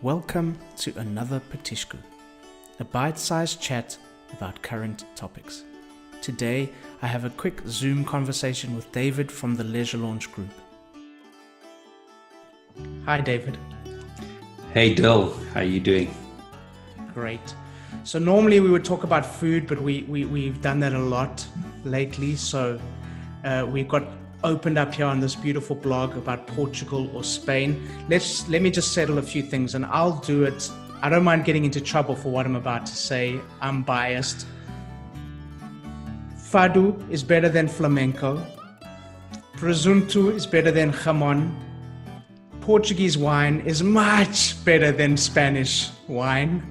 Welcome to another Petishku, a bite-sized chat about current topics. Today, I have a quick Zoom conversation with David from the Leisure Launch Group. Hi, David. Hey, Dill. How are you doing? Great. So normally we would talk about food, but we've done that a lot lately. So we've got opened up here on this beautiful blog about Portugal or Spain. Let me just settle a few things and I'll do it. I don't mind getting into trouble for what I'm about to say. I'm biased. Fado is better than flamenco. Presunto is better than jamon. Portuguese wine is much better than Spanish wine.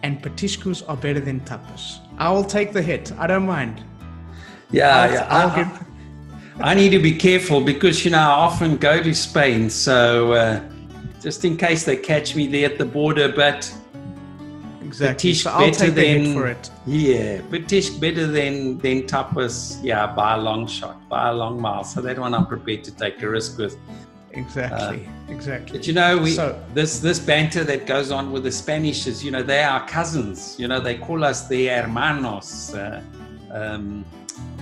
And petiscos are better than tapas. I will take the hit. I don't mind. I need to be careful because, I often go to Spain. So just in case they catch me there at the border, but exactly. So I'll take the hit for it. Yeah, petisc better than tapas. Yeah, by a long shot, by a long mile. So that one I'm prepared to take a risk with. Exactly. But this banter that goes on with the Spanish is, they are cousins. They call us the hermanos.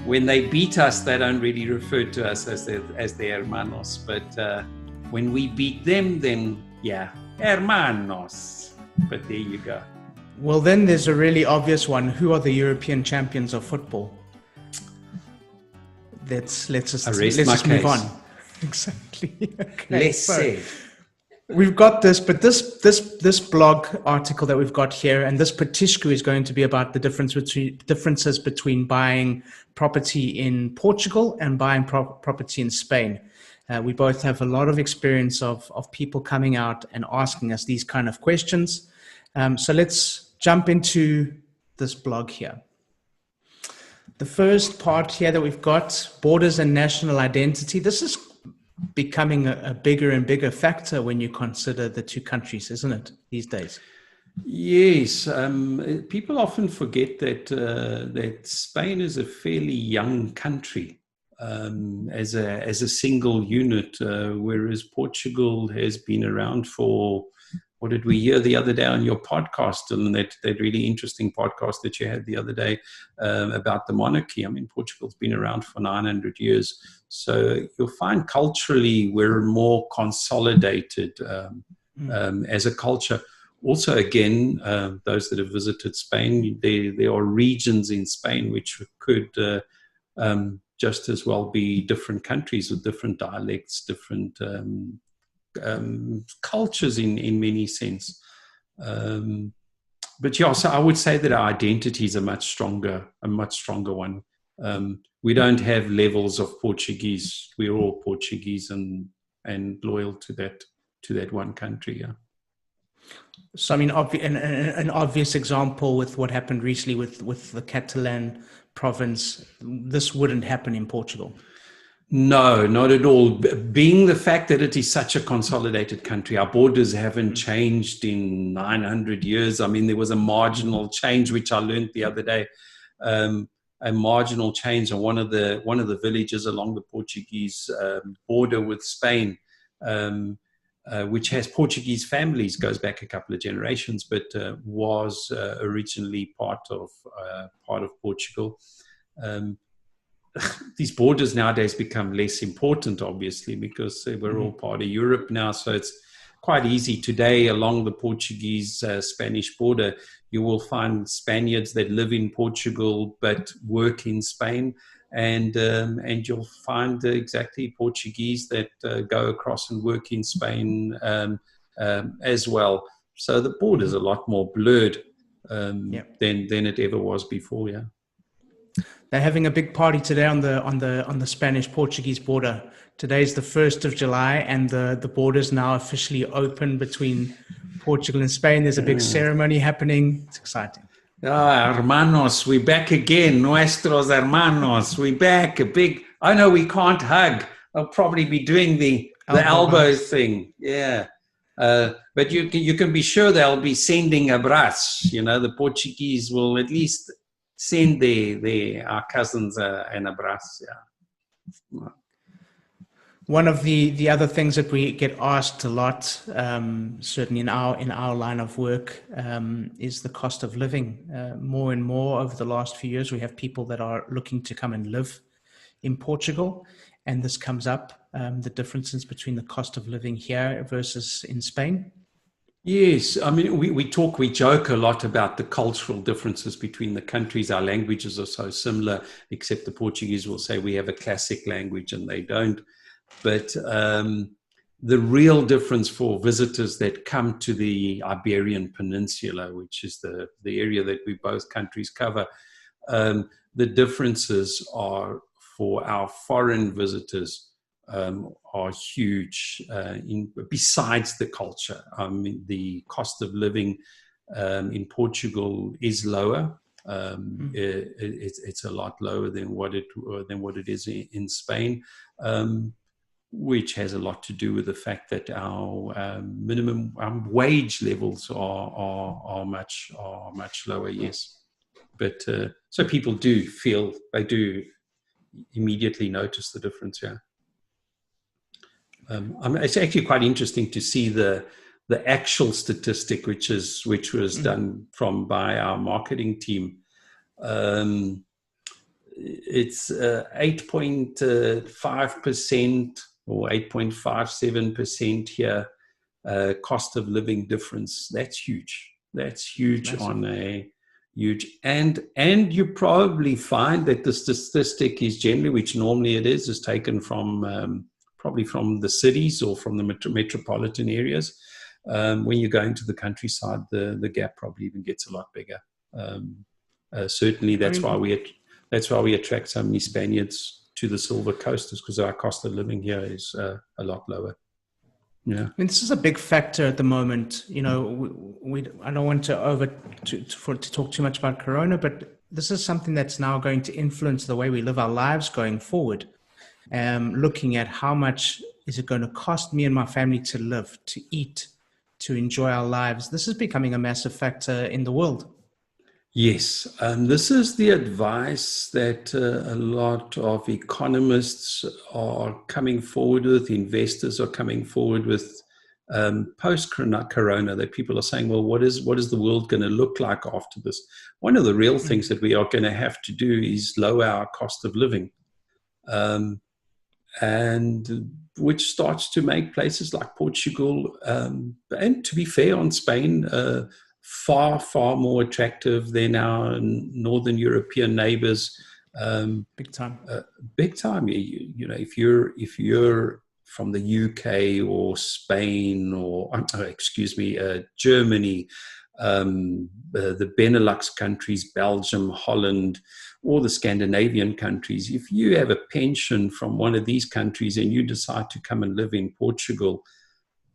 When they beat us, they don't really refer to us as the hermanos. But when we beat them, then hermanos. But there you go. Well, then there's a really obvious one. Who are the European champions of football? Let's just move on. Exactly. Okay. Let's say. We've got this, but this blog article that we've got here, and this Petishku is going to be about the differences between buying property in Portugal and buying property in Spain. We both have a lot of experience of people coming out and asking us these kind of questions. So let's jump into this blog here. The first part here that we've got, borders and national identity. This is becoming a bigger and bigger factor when you consider the two countries, isn't it, these days? Yes. People often forget that Spain is a fairly young country as a single unit, whereas Portugal has been around for, what did we hear the other day on your podcast, and that really interesting podcast that you had the other day about the monarchy? I mean, Portugal's been around for 900 years. So you'll find culturally we're more consolidated as a culture. Also, again, those that have visited Spain, there are regions in Spain which could just as well be different countries with different dialects, different cultures in many sense. But so I would say that our identity is a much stronger one. We don't have levels of Portuguese. We're all Portuguese and loyal to that one country. Yeah. So I mean, an obvious example with what happened recently with the Catalan province, this wouldn't happen in Portugal. No, not at all. Being the fact that it is such a consolidated country, our borders haven't changed in 900 years. I mean, there was a marginal change, which I learned the other day, a marginal change on one of the villages along the Portuguese border with Spain, which has Portuguese families, goes back a couple of generations, but was originally part of Portugal. These borders nowadays become less important, obviously, because we're all part of Europe now. So it's quite easy today along the Portuguese-Spanish border. You will find Spaniards that live in Portugal but work in Spain, and you'll find exactly Portuguese that go across and work in Spain as well. So the border's a lot more blurred than it ever was before. Yeah. They're having a big party today on the Spanish-Portuguese border. Today's the 1st of July, and the border's now officially open between Portugal and Spain. There's a big ceremony happening. It's exciting. Hermanos, we're back again. Nuestros hermanos, we're back. I know we can't hug. I'll probably be doing the elbow thing. Yeah. But you can be sure they'll be sending abraços. The Portuguese will at least send our cousins an abraço. Yeah. One of the other things that we get asked a lot, certainly in our line of work, is the cost of living. More and more over the last few years, we have people that are looking to come and live in Portugal, and this comes up, the differences between the cost of living here versus in Spain. Yes, I mean, we joke a lot about the cultural differences between the countries. Our languages are so similar, except the Portuguese will say we have a classic language and they don't. But the real difference for visitors that come to the Iberian Peninsula, which is the area that we both countries cover, the differences are for our foreign visitors are huge. Besides the culture, I mean, the cost of living in Portugal is lower. It's a lot lower than what it is in Spain, which has a lot to do with the fact that our minimum wage levels are much lower. Yes, but so people do immediately notice the difference. Yeah. It's actually quite interesting to see the actual statistic, which was done by our marketing team. It's 8.5% or 8.57% here, cost of living difference. That's huge. That's huge. Massive. On a huge, and you probably find that the statistic is generally, which normally it is taken from probably from the cities or from the metropolitan areas. When you go into the countryside, the gap probably even gets a lot bigger. Certainly, that's why we attract so many Spaniards to the Silver Coast, is because our cost of living here is a lot lower. Yeah, I mean, this is a big factor at the moment. You know, I don't want to talk too much about Corona, but this is something that's now going to influence the way we live our lives going forward. Looking at how much is it going to cost me and my family to live, to eat, to enjoy our lives. This is becoming a massive factor in the world. Yes, this is the advice that a lot of economists are coming forward with, investors are coming forward with post-Corona, that people are saying, well, what is the world going to look like after this? One of the real things that we are going to have to do is lower our cost of living. And which starts to make places like Portugal, and to be fair, on Spain, far more attractive than our northern European neighbors. Big time. Big time. You know, if you're from the UK or Spain or Germany, the Benelux countries, Belgium, Holland, or the Scandinavian countries, if you have a pension from one of these countries and you decide to come and live in Portugal,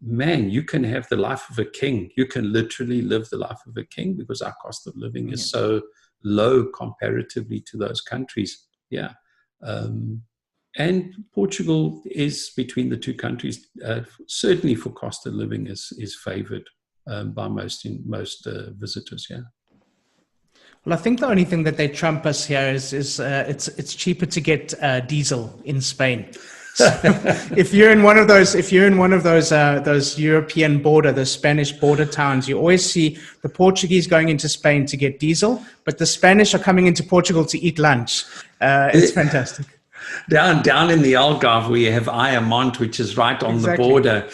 man, you can have the life of a king. You can literally live the life of a king, because our cost of living is so low comparatively to those countries. Yeah. And Portugal is, between the two countries, certainly for cost of living, is favored by most visitors. Yeah. Well, I think the only thing that they trump us here is it's cheaper to get diesel in Spain. So if you're in one of those European border, the Spanish border towns, you always see the Portuguese going into Spain to get diesel, but the Spanish are coming into Portugal to eat lunch. It's fantastic. Down in the Algarve, we have Ayamonte, which is right on the border.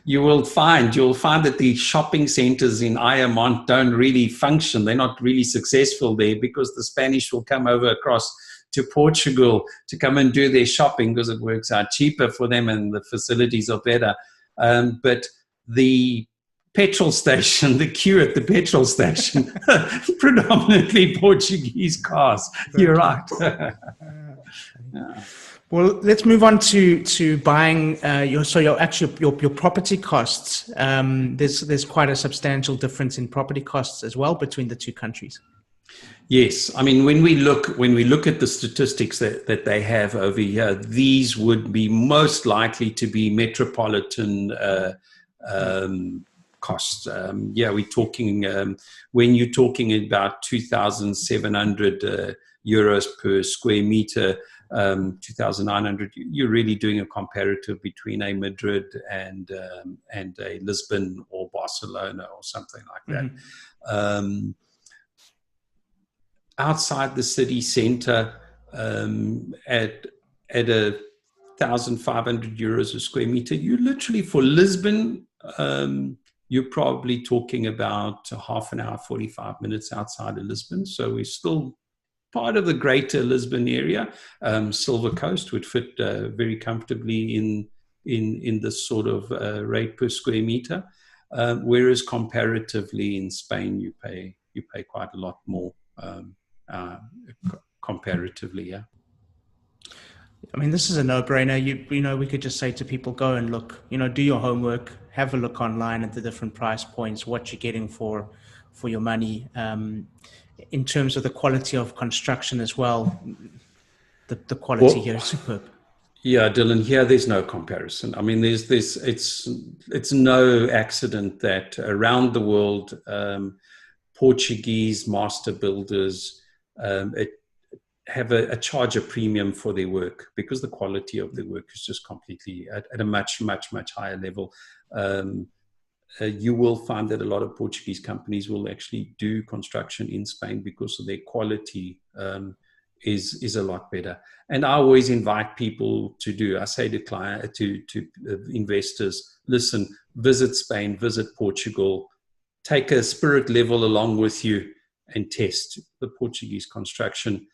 You'll find that the shopping centers in Ayamonte don't really function. They're not really successful there, because the Spanish will come over across to Portugal to come and do their shopping, because it works out cheaper for them and the facilities are better. But the petrol station, the queue at the petrol station, predominantly Portuguese cars. You're right. Well, let's move on to buying your property costs. There's quite a substantial difference in property costs as well between the two countries. Yes, I mean, when we look at the statistics that they have over here, these would be most likely to be metropolitan costs. We're talking, when you're talking about 2,700 euros per square meter, 2,900, you're really doing a comparative between a Madrid and a Lisbon or Barcelona or something like that. Outside the city center, at a 1,500 euros a square meter, you literally, for Lisbon, you're probably talking about half an hour, 45 minutes outside of Lisbon. So we're still part of the greater Lisbon area. Silver Coast would fit very comfortably in this sort of rate per square meter. Whereas comparatively in Spain, you pay quite a lot more comparatively. Yeah. I mean, this is a no-brainer. You know, we could just say to people, go and look, you know, do your homework, have a look online at the different price points, what you're getting for your money. In terms of the quality of construction as well, the quality here is superb. Yeah, Dylan, here there's no comparison. I mean, it's no accident that around the world, Portuguese master builders have a charge a premium for their work, because the quality of their work is just completely at a much, much, much higher level. You will find that a lot of Portuguese companies will actually do construction in Spain because of their quality is a lot better. And I always invite people I say to investors, listen, visit Spain, visit Portugal, take a spirit level along with you and test. The Portuguese construction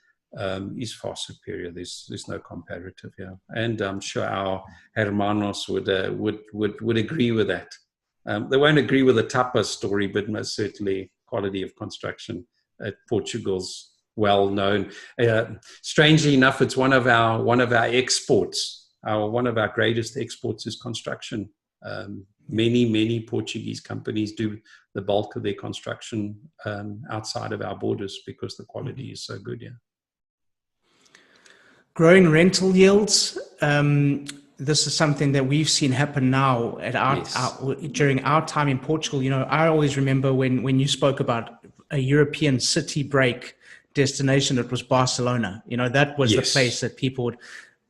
is far superior. There's no comparative here. And I'm sure our hermanos would agree with that. They won't agree with the tapas story, but most certainly quality of construction at Portugal's well known. Strangely enough, it's one of our exports. One of our greatest exports is construction. Many Portuguese companies do the bulk of their construction outside of our borders because the quality is so good. Yeah. Growing rental yields. This is something that we've seen happen now at during our time in Portugal. You know, I always remember when you spoke about a European city break destination, it was Barcelona. You know, that was the place that people would.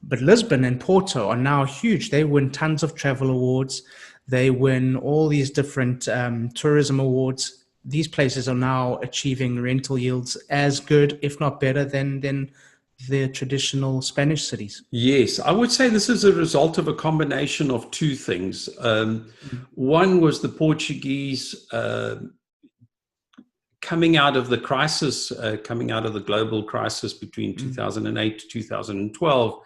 But Lisbon and Porto are now huge. They win tons of travel awards. They win all these different tourism awards. These places are now achieving rental yields as good, if not better, than the traditional Spanish cities. Yes, I would say this is a result of a combination of two things. One was the Portuguese coming out of the crisis, coming out of the global crisis between 2008 to 2012.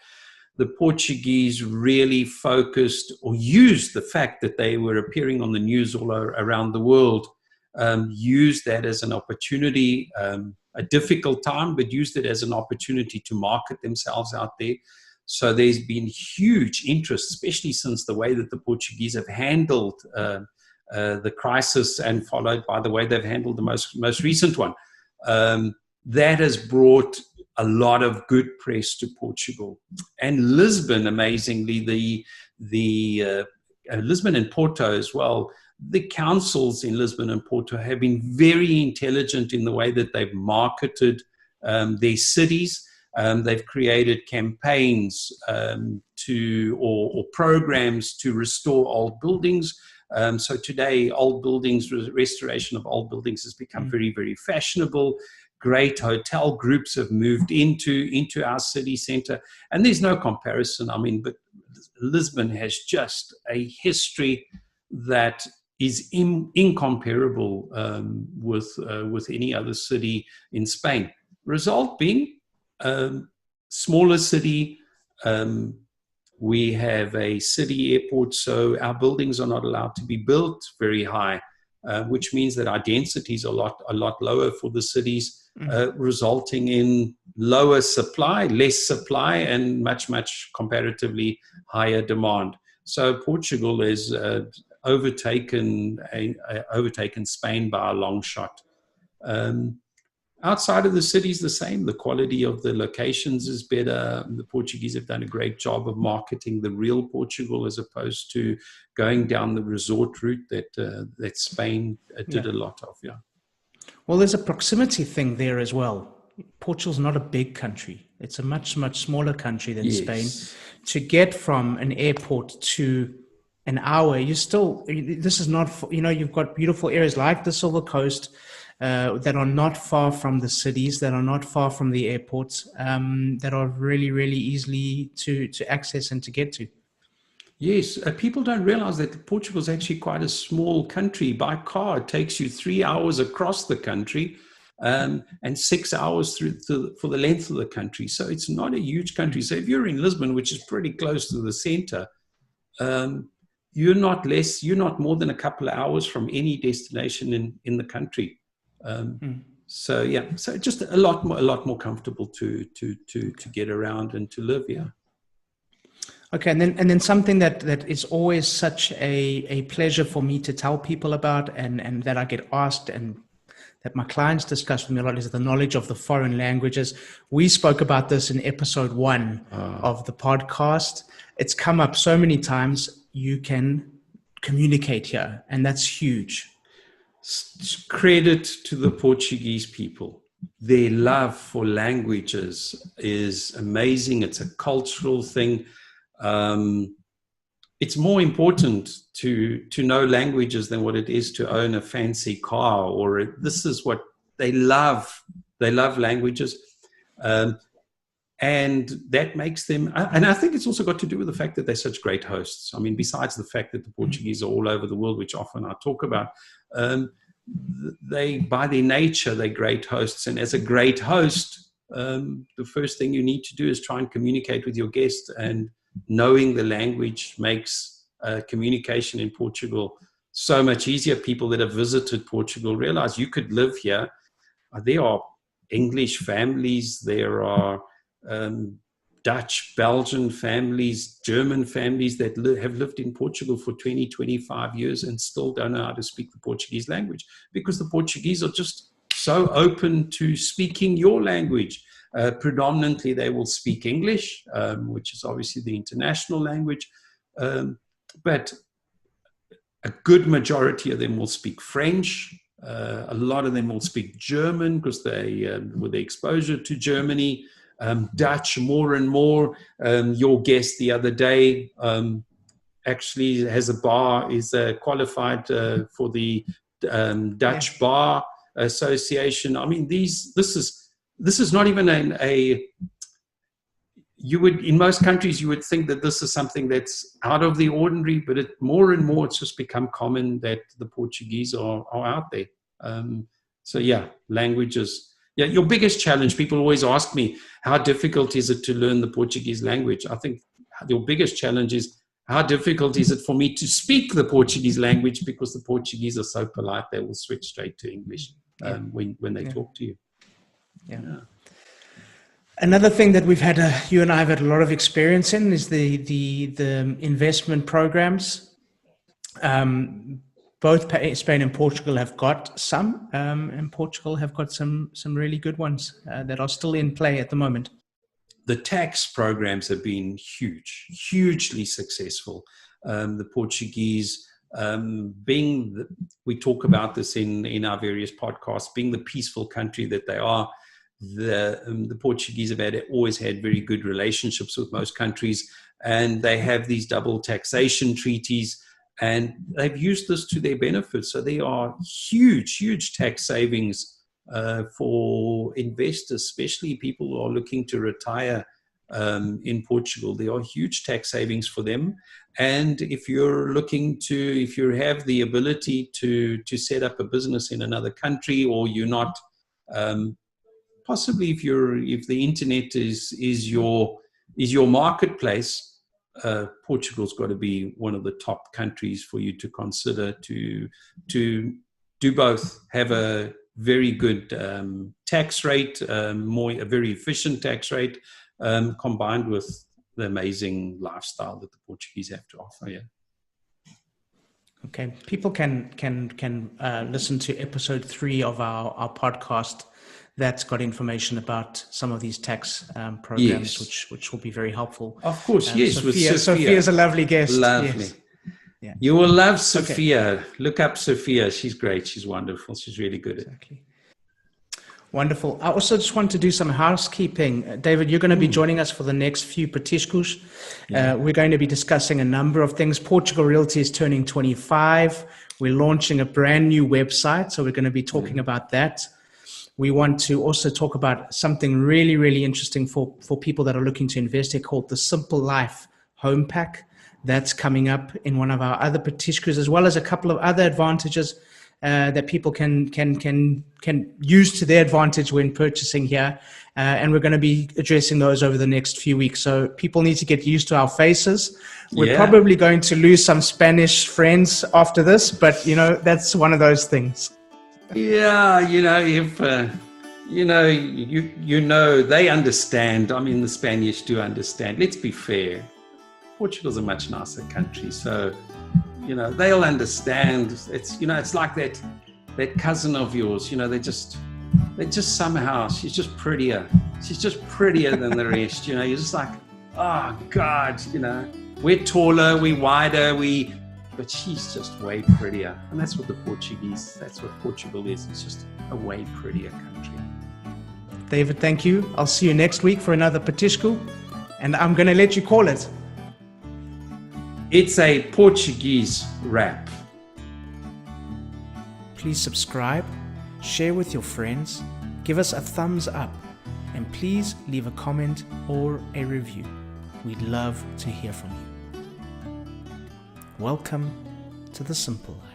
The Portuguese really focused or used the fact that they were appearing on the news all around the world, used that as an opportunity, a difficult time, but used it as an opportunity to market themselves out there. So there's been huge interest, especially since the way that the Portuguese have handled the crisis, and followed by the way they've handled the most recent one. That has brought a lot of good press to Portugal. And Lisbon, amazingly, the Lisbon and Porto as well, the councils in Lisbon and Porto have been very intelligent in the way that they've marketed their cities. They've created campaigns or programs to restore old buildings. So today, restoration of old buildings has become very, very fashionable. Great hotel groups have moved into our city center. And there's no comparison. I mean, but Lisbon has just a history that is incomparable with any other city in Spain. Result being, smaller city. We have a city airport, so our buildings are not allowed to be built very high, which means that our density is a lot lower for the cities, resulting in lower supply, less supply, and much comparatively higher demand. So Portugal has overtaken Spain by a long shot. Outside of the cities, the same. The quality of the locations is better. The Portuguese have done a great job of marketing the real Portugal, as opposed to going down the resort route that Spain did a lot of. Yeah. Well, there's a proximity thing there as well. Portugal's not a big country. It's a much, much smaller country than Spain. Yes. To get from an airport to an hour, this is not, you've got beautiful areas like the Silver Coast that are not far from the cities, that are not far from the airports, that are really, really easily to access and to get to. Yes, people don't realize that Portugal is actually quite a small country. By car, it takes you 3 hours across the country, and 6 hours for the length of the country. So it's not a huge country. So if you're in Lisbon, which is pretty close to the center, you're not more than a couple of hours from any destination in the country. So just a lot more comfortable to get around and to live. Yeah. Okay, and then something that is always such a pleasure for me to tell people about, and that I get asked, and that my clients discuss with me a lot, is the knowledge of the foreign languages. We spoke about this in episode 1 of the podcast. It's come up so many times. You can communicate here, and that's huge. Credit to the Portuguese people. Their love for languages is amazing. It's a cultural thing. It's more important to know languages than what it is to own a fancy car, this is what they love. They love languages. And that makes them, and I think it's also got to do with the fact that they're such great hosts. I mean, besides the fact that the Portuguese are all over the world, which often I talk about, they, by their nature, they're great hosts. And as a great host, the first thing you need to do is try and communicate with your guest, and knowing the language makes communication in Portugal so much easier. People that have visited Portugal realize you could live here. There are English families, there are Dutch, Belgian families, German families that have lived in Portugal for 20, 25 years and still don't know how to speak the Portuguese language, because the Portuguese are just so open to speaking your language. Predominantly, they will speak English, which is obviously the international language, but a good majority of them will speak French. A lot of them will speak German because with the exposure to Germany. Dutch more and more. Your guest the other day actually has a bar, is qualified for the Dutch Bar Association. I mean, this is not even in most countries you would think that this is something that's out of the ordinary, but more and more it's just become common that the Portuguese are out there. Languages. Yeah, your biggest challenge, people always ask me, how difficult is it to learn the Portuguese language? I think your biggest challenge is, how difficult is it for me to speak the Portuguese language, because the Portuguese are so polite, they will switch straight to English when they talk to you. Yeah. Another thing that you and I have had a lot of experience in is the investment programs. Both Spain and Portugal have got some, and Portugal have got some really good ones that are still in play at the moment. The tax programs have been hugely successful. The Portuguese, we talk about this in our various podcasts, being the peaceful country that they are, the Portuguese have always had very good relationships with most countries, and they have these double taxation treaties, and they've used this to their benefit. So there are huge tax savings for investors, especially people who are looking to retire in Portugal. There are huge tax savings for them. And if you have the ability to set up a business in another country, or you're not, possibly if the internet is your marketplace, Portugal's got to be one of the top countries for you to consider to do both. Have a very good tax rate, a very efficient tax rate, combined with the amazing lifestyle that the Portuguese have to offer. Yeah. Okay, people can listen to episode 3 of our podcast. That's got information about some of these tax programs, which will be very helpful. Of course, yes. Sophia's a lovely guest. Lovely. Yes. Yeah. You will love Sophia. Okay. Look up Sophia. She's great. She's wonderful. She's really good. Exactly. Wonderful. I also just want to do some housekeeping. David, you're going to be joining us for the next few Petiscos. We're going to be discussing a number of things. Portugal Realty is turning 25. We're launching a brand new website, so we're going to be talking about that. We want to also talk about something really, really interesting for people that are looking to invest here called the Simple Life Home Pack. That's coming up in one of our other Petiscos, as well as a couple of other advantages that people can use to their advantage when purchasing here. And we're going to be addressing those over the next few weeks. So people need to get used to our faces. We're probably going to lose some Spanish friends after this, but that's one of those things. Yeah, if they understand. I mean, the Spanish do understand. Let's be fair. Portugal's a much nicer country, so they'll understand. It's like that cousin of yours. They just somehow she's just prettier. She's just prettier than the rest. You're just like, oh God, we're taller, we're wider, but she's just way prettier. And that's what that's what Portugal is. It's just a way prettier country. David, thank you. I'll see you next week for another Petisco, and I'm going to let you call it. It's a Portuguese rap. Please subscribe, share with your friends, give us a thumbs up, and please leave a comment or a review. We'd love to hear from you. Welcome to the Simple Life.